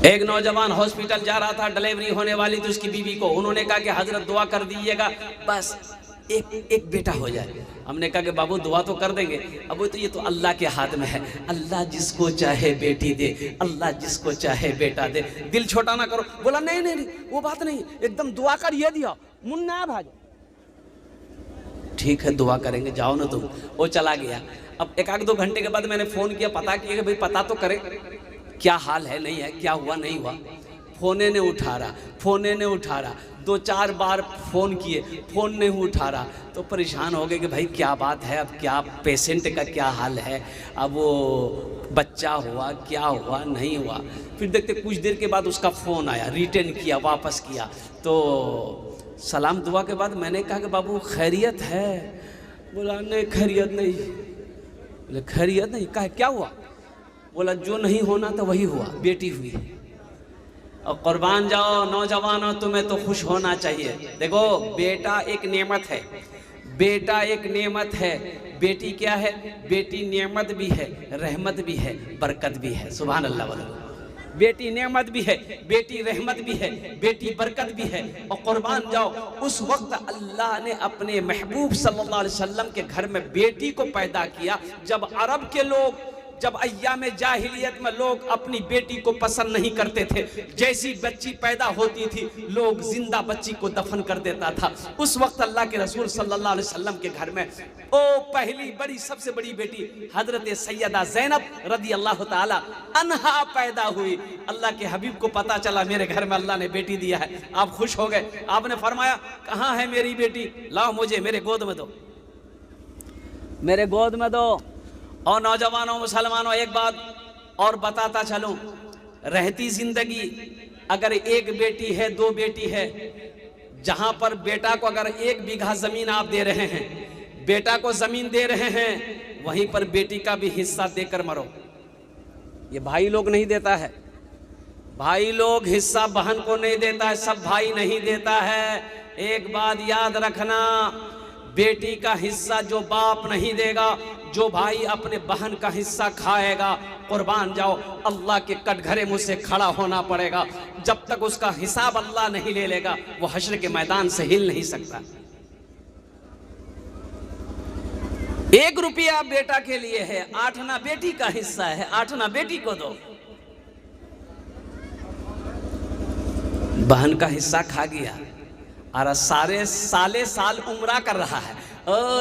एक नौजवान हॉस्पिटल जा रहा था, डिलीवरी होने वाली थी उसकी बीवी को। उन्होंने कहा कि हजरत दुआ कर दीजिएगा, बस एक बेटा हो जाए। हमने कहा कि बाबू दुआ तो कर देंगे। अब तो ये तो अल्लाह के हाथ में है, अल्लाह जिसको चाहे बेटी दे, अल्लाह जिसको चाहे बेटा दे, दिल छोटा ना करो। बोला नहीं नहीं नहीं वो बात नहीं, एकदम दुआ कर ये दिया मुन्ना भाजो। ठीक है दुआ करेंगे, जाओ ना तुम। वो चला गया। अब एक आध 2 घंटे के बाद मैंने फ़ोन किया, पता किया कि भाई पता तो करे क्या हाल है, नहीं है, क्या हुआ नहीं हुआ। फ़ोने ने उठा रहा 2-4 बार फ़ोन किए, फ़ोन नहीं उठा रहा। तो परेशान हो गए कि भाई क्या बात है, अब क्या पेशेंट का क्या हाल है, अब वो बच्चा हुआ क्या हुआ नहीं हुआ। फिर देखते कुछ देर के बाद उसका फ़ोन आया, रिटर्न किया, वापस किया। तो सलाम दुआ के बाद मैंने कहा कि बाबू खैरियत है? बोला नहीं खैरियत नहीं। बोले खैरियत नहीं? कहा क्या हुआ? बोला जो नहीं होना था वही हुआ, बेटी हुई। और कुर्बान जाओ नौजवानों, तुम्हें तो खुश होना चाहिए। देखो बेटा एक नेमत है, बेटा एक नेमत है। बेटी क्या है? बेटी नेमत भी है, रहमत भी है, बरकत भी है। सुभान अल्लाह बोलो। बेटी नेमत भी है, बेटी रहमत भी है, बेटी बरकत भी है। और कुर्बान जाओ उस वक्त अल्लाह ने अपने महबूब सल्लल्लाहु अलैहि वसल्लम के घर में बेटी को पैदा किया जब अरब के लोग, जब अय्याम जाहिलियत में लोग अपनी बेटी को पसंद नहीं करते थे। जैसी बच्ची पैदा होती थी लोग जिंदा बच्ची को दफन कर देता था। उस वक्त अल्लाह के रसूल सल्लल्लाहु अलैहि वसल्लम के घर में ओ पहली बड़ी सबसे बड़ी बेटी हजरत सैयदा ज़ैनब रदी अल्लाह ताला अन्हा पैदा हुई। अल्लाह के हबीब को पता चला मेरे घर में अल्लाह ने बेटी दिया है। आप खुश हो गए। आपने फरमाया कहाँ है मेरी बेटी? लाओ मुझे मेरे गोद में दो, मेरे गोद में दो। और नौजवानों मुसलमानों एक बात और बताता चलूं, रहती जिंदगी अगर एक बेटी है 2 बेटी है, जहां पर बेटा को अगर 1 बीघा जमीन आप दे रहे हैं, बेटा को जमीन दे रहे हैं, वहीं पर बेटी का भी हिस्सा देकर मरो। ये भाई लोग नहीं देता है, भाई लोग हिस्सा बहन को नहीं देता है, सब भाई नहीं देता है। एक बात याद रखना, बेटी का हिस्सा जो बाप नहीं देगा, जो भाई अपने बहन का हिस्सा खाएगा, कुर्बान जाओ अल्लाह के कटघरे मुंह से खड़ा होना पड़ेगा। जब तक उसका हिसाब अल्लाह नहीं ले लेगा वो हश्र के मैदान से हिल नहीं सकता। 1 रुपया बेटा के लिए है, 8 आना बेटी का हिस्सा है, 8 आना बेटी को दो। बहन का हिस्सा खा गया और साले साल उम्रा कर रहा है,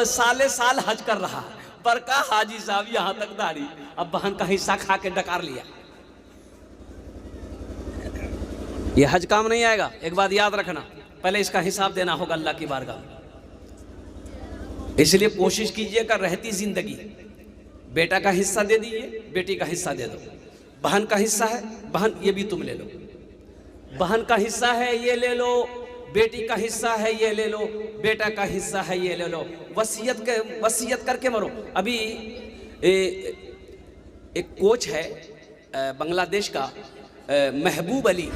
साले साल हज कर रहा है, बरका हाजी साहब यहां तक दाढ़ी, अब बहन का हिस्सा खा के डकार लिया। ये हज काम नहीं आएगा। एक बात याद रखना, पहले इसका हिसाब देना होगा अल्लाह की बारगाह में। इसलिए कोशिश कीजिएगा रहती जिंदगी बेटा का हिस्सा दे दीजिए, बेटी का हिस्सा दे दो। बहन का हिस्सा है, बहन ये भी तुम ले लो, बहन का हिस्सा है ये ले लो, बेटी का हिस्सा है ये ले लो, बेटा का हिस्सा है ये ले लो। वसीयत करके मरो। अभी एक कोच है बांग्लादेश का, महबूब अली,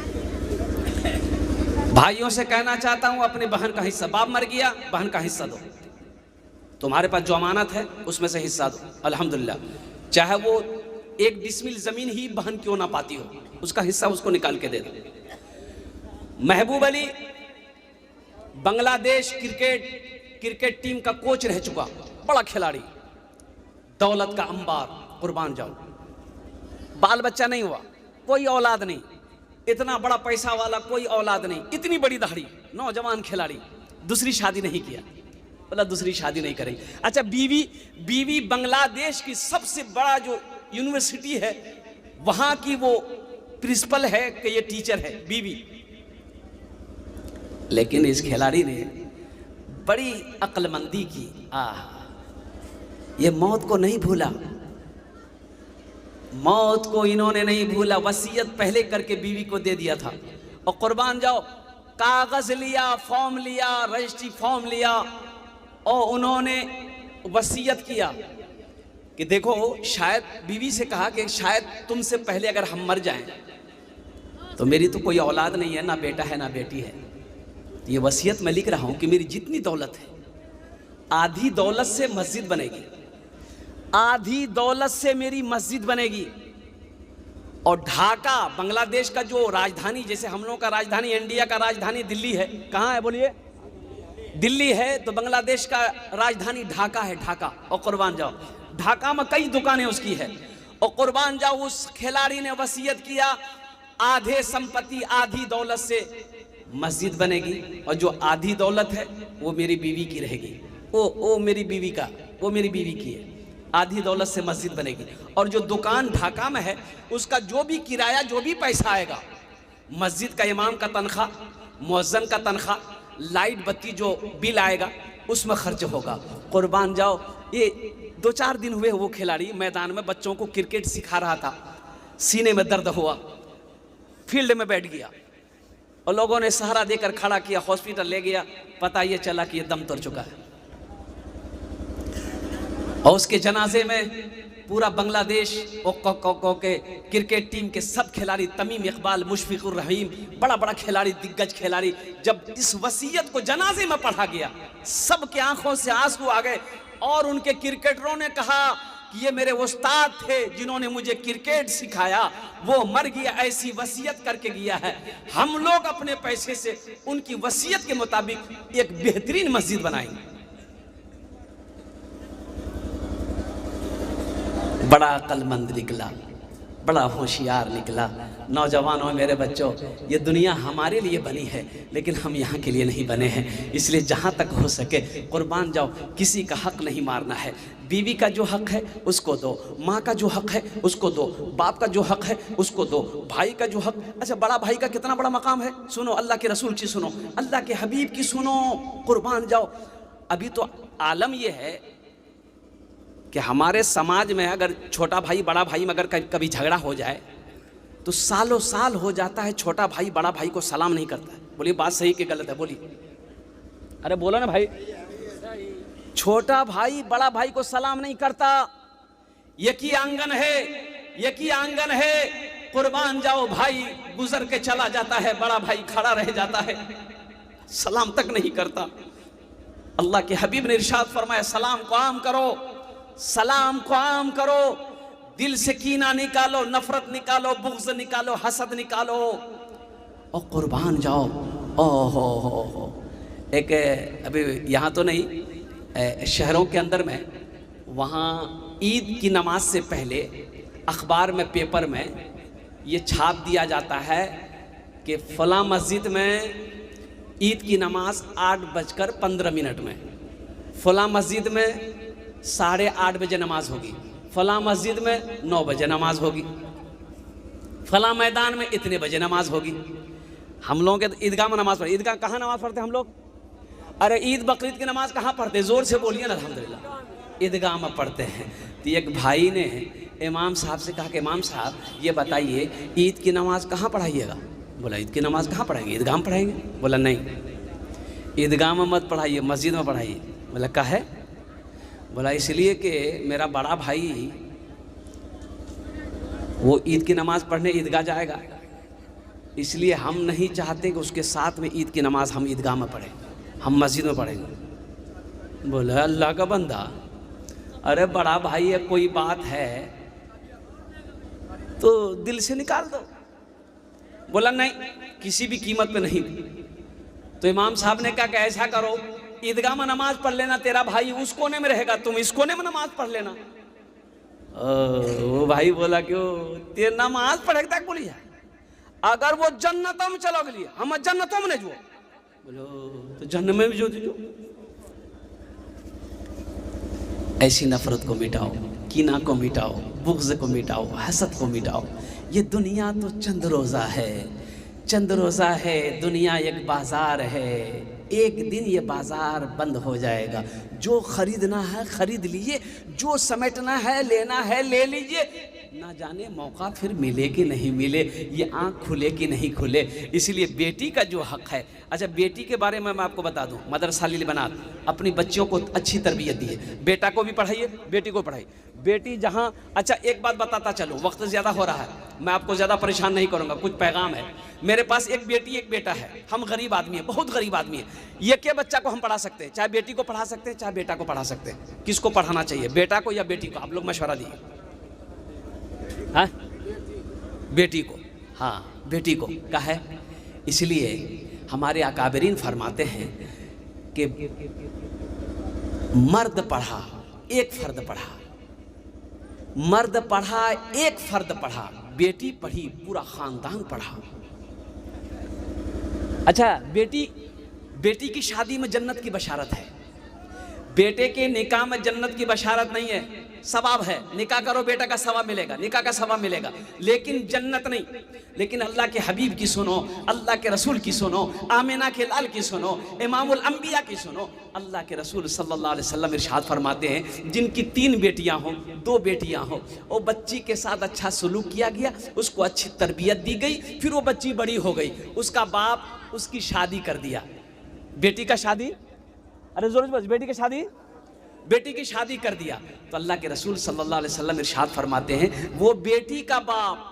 भाइयों से कहना चाहता हूं अपने बहन का हिस्सा, बाप मर गया बहन का हिस्सा दो, तुम्हारे पास जो अमानत है उसमें से हिस्सा दो। अल्हम्दुलिल्लाह, चाहे वो 1 डिसमिल जमीन ही बहन क्यों ना पाती हो, उसका हिस्सा उसको निकाल के दे दो। महबूब अली बांग्लादेश क्रिकेट टीम का कोच रह चुका, बड़ा खिलाड़ी, दौलत का अंबार, कुर्बान जाओ। बाल बच्चा नहीं हुआ, कोई औलाद नहीं, इतना बड़ा पैसा वाला कोई औलाद नहीं, इतनी बड़ी दाढ़ी, नौजवान खिलाड़ी, दूसरी शादी नहीं किया। बोला दूसरी शादी नहीं करेंगे। अच्छा बीवी बांग्लादेश की सबसे बड़ा जो यूनिवर्सिटी है वहां की वो प्रिंसिपल है कि ये टीचर है बीवी। लेकिन इस खिलाड़ी ने बड़ी अक्लमंदी की, ये मौत को नहीं भूला, मौत को इन्होंने नहीं भूला, वसीयत पहले करके बीवी को दे दिया था। और कुर्बान जाओ कागज लिया, फॉर्म लिया, रजिस्ट्री फॉर्म लिया और उन्होंने वसीयत किया कि देखो, शायद बीवी से कहा कि शायद तुमसे पहले अगर हम मर जाएं तो मेरी तो कोई औलाद नहीं है, ना बेटा है ना बेटी है, ये वसीयत मैं लिख रहा हूं कि मेरी जितनी दौलत है आधी दौलत से मस्जिद बनेगी, आधी दौलत से मेरी मस्जिद बनेगी, और ढाका बांग्लादेश का जो राजधानी, जैसे हम लोगों का राजधानी, इंडिया का राजधानी दिल्ली है, कहाँ है बोलिए, दिल्ली है, तो बांग्लादेश का राजधानी ढाका है, ढाका। और कुर्बान जाओ, ढाका में कई दुकानें उसकी है, और कुर्बान जाओ उस खिलाड़ी ने वसीयत किया आधे संपत्ति आधी दौलत से मस्जिद बनेगी, और जो आधी दौलत है वो मेरी बीवी की रहेगी, वो मेरी बीवी का, वो मेरी बीवी की है, आधी दौलत से मस्जिद बनेगी। और जो दुकान ढाका में है उसका जो भी किराया, जो भी पैसा आएगा, मस्जिद का इमाम का तनख्वाह, मुअज्जिन का तनख्वाह, लाइट बत्ती जो बिल आएगा उसमें खर्च होगा। कुर्बान जाओ, ये 2-4 दिन हुए वो खिलाड़ी मैदान में बच्चों को क्रिकेट सिखा रहा था, सीने में दर्द हुआ, फील्ड में बैठ गया, और लोगों ने सहारा देकर खड़ा किया, हॉस्पिटल ले गया, पता ये चला कि ये दम तोड़ चुका है। और उसके जनाजे में पूरा बांग्लादेश के क्रिकेट टीम के सब खिलाड़ी, तमीम इकबाल, मुशफिकुर रहीम, बड़ा बड़ा खिलाड़ी, दिग्गज खिलाड़ी, जब इस वसीयत को जनाजे में पढ़ा गया, सब की आंखों से आंसू आ गए। और उनके क्रिकेटरों ने कहा कि ये मेरे उस्ताद थे जिन्होंने मुझे क्रिकेट सिखाया, वो मर गया, ऐसी वसीयत करके गया है, हम लोग अपने पैसे से उनकी वसीयत के मुताबिक एक बेहतरीन मस्जिद बनाएंगे। बड़ा अक्लमंद निकला, बड़ा होशियार निकला। नौजवानों, मेरे बच्चों, ये दुनिया हमारे लिए बनी है, लेकिन हम यहाँ के लिए नहीं बने हैं। इसलिए जहाँ तक हो सके कुर्बान जाओ, किसी का हक नहीं मारना है। बीवी का जो हक है उसको दो, माँ का जो हक है उसको दो, बाप का जो हक है उसको दो, भाई का जो हक, अच्छा बड़ा भाई का कितना बड़ा मकाम है, सुनो अल्लाह के रसूल की सुनो, अल्लाह के हबीब की सुनो। कुर्बान जाओ, अभी तो आलम ये है कि हमारे समाज में अगर छोटा भाई बड़ा भाई में अगर कभी झगड़ा हो जाए तो सालों साल हो जाता है, छोटा भाई बड़ा भाई को सलाम नहीं करता है। बोलिए बात सही कि गलत है, बोलिए, अरे बोलो ना भाई। छोटा भाई बड़ा भाई को सलाम नहीं करता, यकी आंगन है, यकी आंगन है, कुर्बान जाओ, भाई गुजर के चला जाता है, बड़ा भाई खड़ा रह जाता है, सलाम तक नहीं करता। अल्लाह के हबीब ने इरशाद फरमाया, सलाम को आम करो, सलाम को आम करो, दिल से कीना निकालो, नफरत निकालो, बुग़्ज़ निकालो, हसद निकालो, और कुर्बान जाओ। ओहो, एक अभी यहाँ तो नहीं, शहरों के अंदर में, वहाँ ईद की नमाज से पहले अखबार में, पेपर में ये छाप दिया जाता है कि फलां मस्जिद में ईद की नमाज 8:15 में, फलां मस्जिद में 8:30 बजे नमाज होगी, फलां मस्जिद में 9 बजे नमाज होगी, फलां मैदान में इतने बजे नमाज होगी। हम लोगों के ईदगाह में नमाज पढ़े, ईदगाह कहाँ नमाज पढ़ते हम लोग? अरे ईद बकरीद की नमाज कहाँ पढ़ते? जोर से बोलिए ना, अल्हम्दुलिल्लाह ईदगाह में पढ़ते हैं। तो एक भाई ने इमाम साहब से कहा कि इमाम साहब ये बताइए ईद की नमाज कहाँ पढ़ाइएगा? बोला ईद की नमाज कहाँ पढ़ाएंगे, ईदगाह में पढ़ाएंगे? बोला नहीं, ईदगाह में मत पढ़ाइए, मस्जिद में पढ़ाइए। बोला काहे? बोला इसलिए कि मेरा बड़ा भाई वो ईद की नमाज पढ़ने ईदगाह जाएगा, इसलिए हम नहीं चाहते कि उसके साथ में ईद की नमाज हम ईदगाह में पढ़ें, हम मस्जिद में पढ़ेंगे। बोला अल्लाह का बंदा, अरे बड़ा भाई है, कोई बात है तो दिल से निकाल दो। बोला नहीं, किसी भी कीमत पे नहीं। तो इमाम साहब ने कहा कि ऐसा करो, ईदगाह में नमाज पढ़ लेना, तेरा भाई उस कोने में रहेगा, तुम इस कोने में नमाज पढ़ लेना। वो भाई बोला क्यों ते नमाज पढ़ेगा? बोली अगर वो जन्नतों में चलो गली, हम जन्नतों में नहीं जो, बोलो तो जन्नत में भी जो। ऐसी नफरत को मिटाओ, कीना को मिटाओ, बुग़्ज़ को मिटाओ, हसद को मिटाओ। ये दुनिया तो चंद रोज़ा है, चंद रोज़ा है, दुनिया एक बाज़ार है, एक दिन ये बाज़ार बंद हो जाएगा। जो ख़रीदना है ख़रीद लीजिए, जो समेटना है लेना है ले लीजिए, ना जाने मौका फिर मिले कि नहीं मिले, ये आँख खुले कि नहीं खुले। इसलिए बेटी का जो हक़ है, अच्छा बेटी के बारे में मैं आपको बता दूँ, मदरसा लिल बनात अपनी बच्चियों को अच्छी तरबियत दी है, बेटा को भी पढ़ाइए, बेटी को पढ़ाइए। बेटी जहाँ, अच्छा एक बात बताता चलो, वक्त ज़्यादा हो रहा है, मैं आपको ज़्यादा परेशान नहीं करूँगा, कुछ पैगाम है। मेरे पास एक बेटी एक बेटा है, हम गरीब आदमी है, बहुत गरीब आदमी है। ये क्या बच्चा को हम पढ़ा सकते हैं, चाहे बेटी को पढ़ा सकते हैं, चाहे बेटा को पढ़ा सकते हैं। किसको पढ़ाना चाहिए, बेटा को या बेटी को? आप लोग मशवरा दिए। हाँ बेटी को, हाँ बेटी को का है। इसलिए हमारे अकाबरीन फरमाते हैं कि मर्द पढ़ा एक फर्द पढ़ा, मर्द पढ़ा एक फर्द पढ़ा, बेटी पढ़ी पूरा खानदान पढ़ा। अच्छा, बेटी की शादी में जन्नत की बशारत है, बेटे के निकाह में जन्नत की बशारत नहीं है, सवाब है। निकाह करो बेटा का सवाब मिलेगा, निकाह का सवाब मिलेगा, लेकिन जन्नत नहीं। लेकिन अल्लाह के हबीब की सुनो, अल्लाह के रसूल की सुनो, आमिना के लाल की सुनो, इमामुल अंबिया की सुनो। अल्लाह के रसूल सल्लल्लाहु अलैहि वसल्लम इरशाद फरमाते हैं, जिनकी 3 बेटियां हों, 2 बेटियां हों, वो बच्ची के साथ अच्छा सलूक किया गया, उसको अच्छी तरबियत दी गई, फिर वो बच्ची बड़ी हो गई, उसका बाप उसकी शादी कर दिया। बेटी का शादी, अरे जोर से, बेटी की शादी कर दिया, तो अल्लाह के रसूल सल्लल्लाहु अलैहि वसल्लम इरशाद फरमाते हैं, वो बेटी का बाप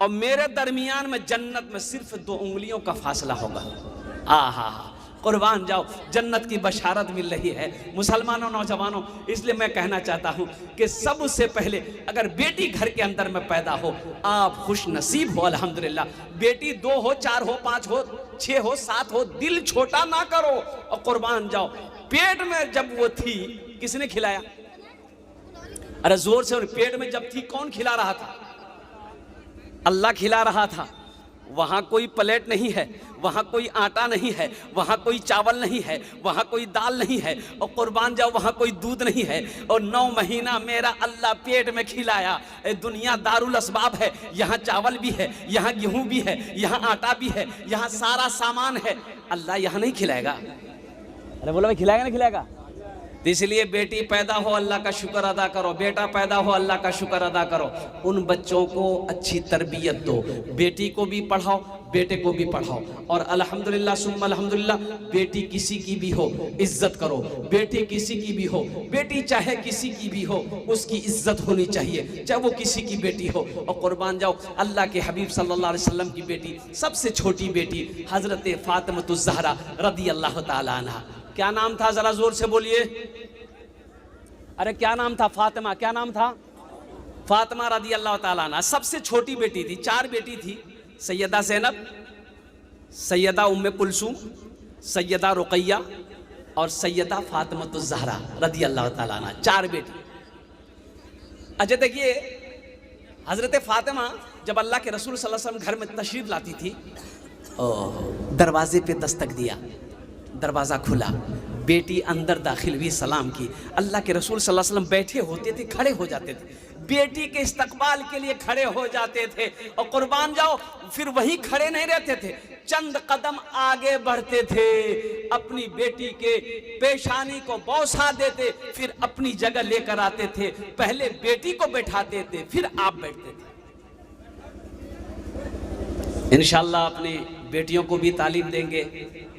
और मेरे दरमियान में जन्नत में सिर्फ 2 उंगलियों का फासला होगा। आहा, कुर्बान जाओ, जन्नत की बशारत मिल रही है मुसलमानों, नौजवानों। इसलिए मैं कहना चाहता हूँ कि सबसे पहले अगर बेटी घर के अंदर में पैदा हो, आप खुश नसीब हो अल्हम्दुलिल्लाह। बेटी 2 हो, 4 हो, 5 हो, 6 हो, 7 हो, दिल छोटा ना करो। और कुर्बान जाओ, पेट में जब वो थी किसने खिलाया? अरे जोर से, पेट में जब थी कौन खिला रहा था? अल्लाह खिला रहा था। वहां कोई प्लेट नहीं है, वहां कोई आटा नहीं है, वहां कोई चावल नहीं है, वहां कोई दाल नहीं है, और कुर्बान जाओ वहां कोई दूध नहीं है। और 9 महीना मेरा अल्लाह पेट में खिलाया। दुनिया दारुल असबाब है, यहाँ चावल भी है, यहाँ गेहूं भी है, यहाँ आटा भी है, यहाँ सारा सामान है। अल्लाह यहाँ नहीं खिलाएगा? अरे बोला भाई, खिलाएगा नहीं खिलाएगा? तो इसलिए बेटी पैदा हो अल्लाह का शुक्र अदा करो, बेटा पैदा हो अल्लाह का शुक्र अदा करो। उन बच्चों को अच्छी तरबियत दो, बेटी को भी पढ़ाओ, बेटे को भी पढ़ाओ। और अल्हम्दुलिल्लाह सुम्मा अल्हम्दुलिल्लाह, बेटी किसी की भी हो इज्जत करो, बेटी किसी की भी हो, बेटी चाहे किसी की भी हो उसकी इज्जत होनी चाहिए, चाहे वो किसी की बेटी हो। और कुर्बान जाओ, अल्लाह के हबीब सल्लल्लाहु अलैहि वसल्लम की बेटी, सबसे छोटी बेटी हजरत फातिमतुज़ ज़हरा रदी अल्लाह ताला अन्हा, क्या नाम था? जरा जोर से बोलिए। अरे क्या नाम था? फातिमा। क्या नाम था? फातिमा रदी अल्लाह ताला अन्हा सबसे छोटी बेटी थी। 4 बेटी थी, सैयदा ज़ैनब, सैयदा उम्मे कुलसूम, सैयदा रुक़ैया और सैयदा फातिमतुज़ ज़हरा रदी अल्लाह ताला अन्हा, 4 बेटी। अच्छा देखिए, हजरत फातिमा जब अल्लाह के रसूल सल्लल्लाहु अलैहि वसल्लम घर में तशरीफ लाती थी, दरवाजे पे दस्तक दिया, दरवाज़ा खुला, बेटी अंदर दाखिल हुई, सलाम की। अल्लाह के रसूल सल्लल्लाहु अलैहि वसल्लम बैठे होते थे, खड़े हो जाते थे, बेटी के इस्तकबाल के लिए खड़े हो जाते थे। और कुर्बान जाओ, फिर वहीं खड़े नहीं रहते थे, चंद कदम आगे बढ़ते थे, अपनी बेटी के पेशानी को बौसा देते, फिर अपनी जगह लेकर आते थे, पहले बेटी को बैठाते थे, फिर आप बैठते थे। इंशाअल्लाह अपनी बेटियों को भी तालीम देंगे,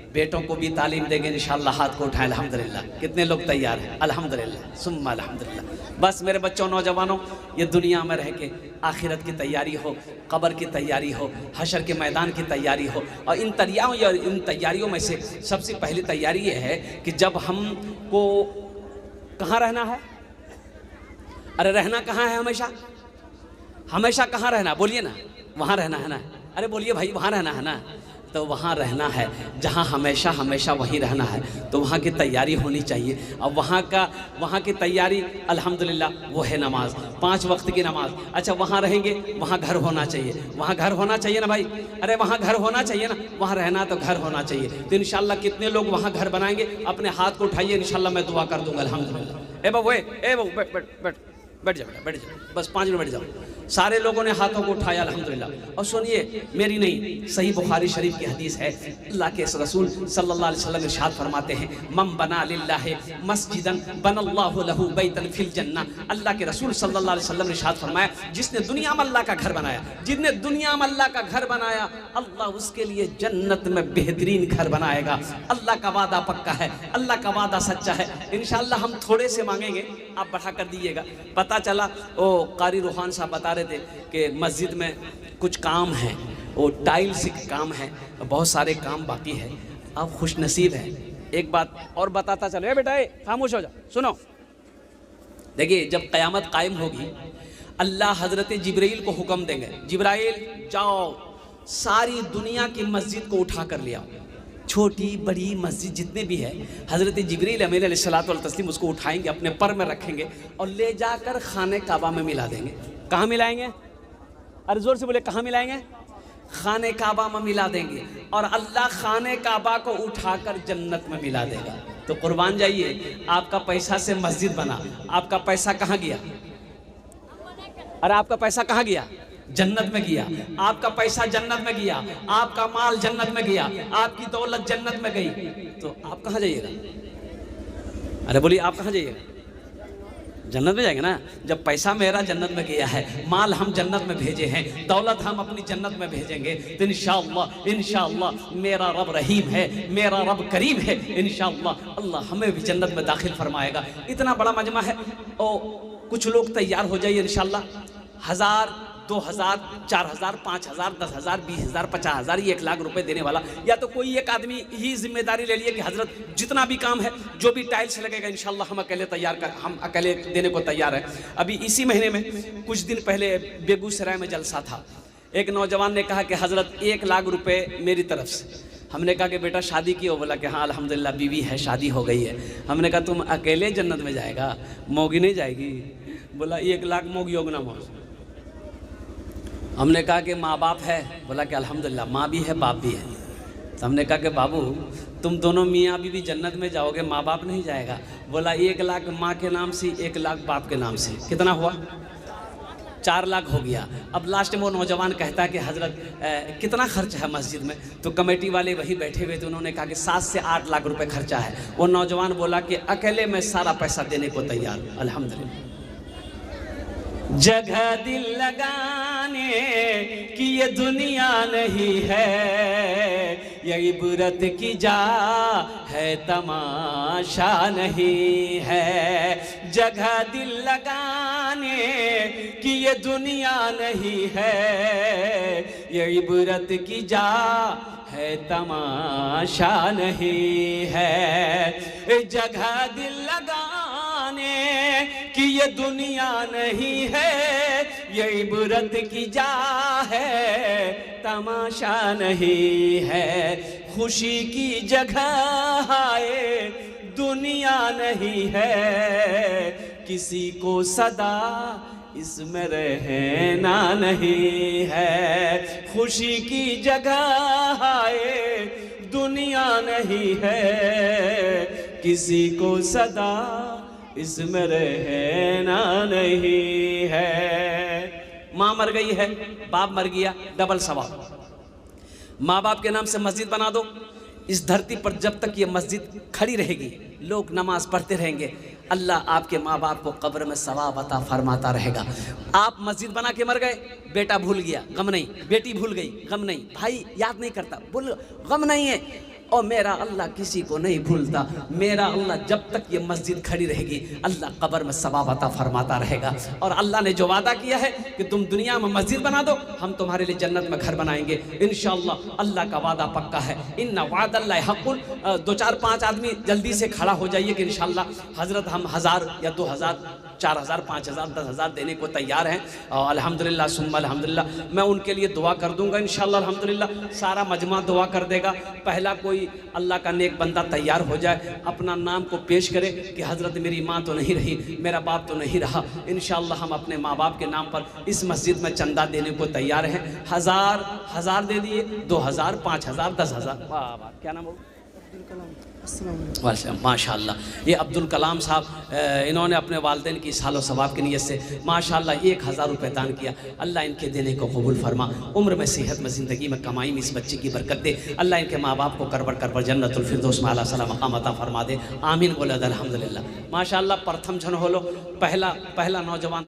बेटों को भी तालीम देंगे इंशाअल्लाह। हाथ को उठाएं अल्हम्दुलिल्लाह। कितने लोग तैयार हैं? अल्हम्दुलिल्लाह सुम्मा अल्हम्दुलिल्लाह। बस मेरे बच्चों, नौजवानों, ये दुनिया में रह के आखिरत की तैयारी हो, कब्र की तैयारी हो, हशर के मैदान की तैयारी हो। और इन तैयारियों में से सबसे पहली तैयारी ये है कि जब हमको कहाँ रहना है? अरे रहना कहाँ है? हमेशा कहाँ रहना? बोलिए ना, वहाँ रहना है ना? अरे बोलिए भाई, वहाँ रहना है ना? तो वहाँ रहना है जहाँ हमेशा वहीं रहना है, तो वहाँ की तैयारी होनी चाहिए। और वहाँ की तैयारी अल्हम्दुलिल्लाह वो है नमाज, 5 वक्त की नमाज। अच्छा, वहाँ रहेंगे, वहाँ घर होना चाहिए, वहाँ घर होना चाहिए ना भाई? अरे वहाँ घर होना चाहिए ना, वहाँ रहना तो घर होना चाहिए। तो इंशाल्लाह कितने लोग वहाँ घर बनाएंगे? अपने हाथ को उठाइए, इंशाल्लाह मैं दुआ कर दूंगा अल्हम्दुलिल्लाह। ए बाबू बैठ जाओ, बस 5 मिनट बैठ जाओ। सारे लोगों ने हाथों को उठाया अल्हम्दुलिल्लाह। और सुनिए, मेरी नहीं, सही बुखारी शरीफ की हदीस है। अल्लाह के रसूल सल्लल्लाहु अलैहि वसल्लम इरशाद फरमाते हैं, मम बना लिल्लाहि मस्जिदन बनल्लाहु लहू बैतन फिल जन्नह। अल्लाह के रसूल सल्लल्लाहु अलैहि वसल्लम ने इरशाद फरमाया, जिसने दुनिया में अल्लाह का घर बनाया, जिसने दुनिया में अल्लाह का घर बनाया, अल्लाह उसके लिए जन्नत में बेहतरीन घर बनाएगा। अल्लाह का वादा पक्का है, अल्लाह का वादा सच्चा है। इंशाअल्लाह हम थोड़े से मांगेंगे, आप बढ़ा कर दीजिएगा। पता चला वो कारी रूहान साहब बता रहे थे कि मस्जिद में कुछ काम है, वो टाइल्स के काम है, बहुत सारे काम बाकी है। आप खुश नसीब हैं। एक बात और बताता चलो, बेटा खामोश हो जाओ, सुनो। देखिए, जब क़यामत कायम होगी, अल्लाह हज़रत जिब्राइल को हुक्म देंगे, जिब्राइल जाओ सारी दुनिया की मस्जिद को उठा कर ले आओ, छोटी बड़ी मस्जिद जितने भी है, हज़रत जिब्रील अमीन अलैहिस्सलातु वल तस्लीम उसको उठाएंगे, अपने पर में रखेंगे और ले जाकर खाने काबा में मिला देंगे। कहाँ मिलाएंगे? अरे जोर से बोले, कहाँ मिलाएंगे? खाने काबा में मिला देंगे और अल्लाह खाने काबा को उठाकर जन्नत में मिला देगा। तो कुर्बान जाइए, आपका पैसा से मस्जिद बना, आपका पैसा कहाँ गया? अरे आपका पैसा कहाँ गया? जन्नत में गया। आपका पैसा जन्नत में गया, आपका माल जन्नत में गया, आपकी दौलत जन्नत में गई, तो आप कहाँ जाइएगा? अरे बोलिए, आप कहाँ जाइएगा? जन्नत में जाएंगे ना। जब पैसा मेरा जन्नत में गया है, माल हम जन्नत में भेजे हैं, दौलत हम अपनी जन्नत में भेजेंगे, तो इंशाअल्लाह मेरा रब रहीम है, मेरा रब करीम है, इंशाअल्लाह अल्लाह हमें भी जन्नत में दाखिल फरमाएगा। इतना बड़ा मजमा है और कुछ लोग तैयार हो जाइए इंशाअल्लाह। 1000, 2000, 4000, 5000, 10,000, 20,000, 50,000, 1 लाख रुपए देने वाला, या तो कोई एक आदमी ही जिम्मेदारी ले लिए कि हजरत जितना भी काम है, जो भी टाइल्स लगेगा इंशाल्लाह हम अकेले देने को तैयार हैं। अभी इसी महीने में कुछ दिन पहले बेगूसराय में जलसा था। एक नौजवान ने कहा कि हजरत 1 लाख रुपए मेरी तरफ से। हमने कहा कि बेटा शादी की हो? बोला कि हाँ अल्हम्दुलिल्लाह बीवी है, शादी हो गई है। हमने कहा तुम अकेले जन्नत में जाएगा, मोगी नहीं जाएगी? बोला 1 लाख मोगी योग ना मोग। हमने कहा कि माँ बाप है? बोला कि अल्हम्दुलिल्लाह माँ भी है बाप भी है। तो हमने कहा कि बाबू तुम दोनों मियाँ बीवी जन्नत में जाओगे, माँ बाप नहीं जाएगा? बोला 1 लाख माँ के नाम से, 1 लाख बाप के नाम से। कितना हुआ? 4 लाख हो गया। अब लास्ट में वो नौजवान कहता है कि हजरत कितना खर्च है मस्जिद में? तो कमेटी वाले वही बैठे हुए थे, उन्होंने कहा कि 7 से 8 लाख रुपए खर्चा है। वो नौजवान बोला कि अकेले मैं सारा पैसा देने को तैयार हूँ। अल्हम्दुलिल्लाह। जगह दिल लगाने की ये दुनिया नहीं है, ये इबरत की जा है तमाशा नहीं है। जगह दिल लगाने की ये दुनिया नहीं है, ये इबरत की जा है तमाशा नहीं है। जगह दिल लगाने कि ये दुनिया नहीं है, ये इबरत की जा है तमाशा नहीं है। खुशी की जगह है दुनिया नहीं है, किसी को सदा इसमें रहना नहीं है। खुशी की जगह है दुनिया नहीं है, किसी को सदा इसमें रहना नहीं है। माँ मर गई है, बाप मर गया, डबल सवाब। माँ बाप के नाम से मस्जिद बना दो। इस धरती पर जब तक ये मस्जिद खड़ी रहेगी, लोग नमाज पढ़ते रहेंगे, अल्लाह आपके माँ बाप को कब्र में सवाब अता फरमाता रहेगा। आप मस्जिद बना के मर गए, बेटा भूल गया, गम नहीं, बेटी भूल गई, गम नहीं, भाई याद नहीं करता, बोल गम नहीं है। और मेरा अल्लाह किसी को नहीं भूलता। मेरा अल्लाह जब तक ये मस्जिद खड़ी रहेगी, अल्लाह कब्र में सवाब अता फरमाता रहेगा। और अल्लाह ने जो वादा किया है कि तुम दुनिया में मस्जिद बना दो, हम तुम्हारे लिए जन्नत में घर बनाएंगे इंशाअल्लाह। अल्लाह का वादा पक्का है। इन्ना वादल्लाहि हक़्क़ुन। 2, 4, 5 आदमी जल्दी से खड़ा हो जाइए कि इंशाअल्लाह हज़रत हम 1000 या 2000, 4000, 5000, 10,000 देने को तैयार हैं। और अल्हम्दुलिल्लाह सुम्मा अल्हम्दुलिल्लाह, मैं उनके लिए दुआ कर दूंगा इंशाअल्लाह। अल्हम्दुलिल्लाह सारा मजमा दुआ कर देगा। पहला कोई अल्लाह का नेक बंदा तैयार हो जाए, अपना नाम को पेश करे कि हज़रत मेरी माँ तो नहीं रही, मेरा बाप तो नहीं रहा, इंशाअल्लाह हम अपने माँ बाप के नाम पर इस मस्जिद में चंदा देने को तैयार हैं। 1000 दे दिए, 2000, 5000, 10,000। वाह वाह, क्या नाम हो? माशाअल्लाह। ये अब्दुल कलाम साहब, इन्होंने अपने वालिदैन की सालो सवाब की नीयत से माशाअल्लाह 1000 रुपये दान किया। अल्लाह इनके देने को कबूल फरमा, उम्र में सेहत में ज़िंदगी में कमाई में इस बच्चे की बरकत दे। अल्लाह इनके माँ बाप को करबर जन्नतुल फिरदौस में आला सलाम मकाम अता फरमा दे। आमीन बोले अल्हम्दुलिल्लाह। माशाअल्लाह प्रथम जन हो लो, पहला नौजवान।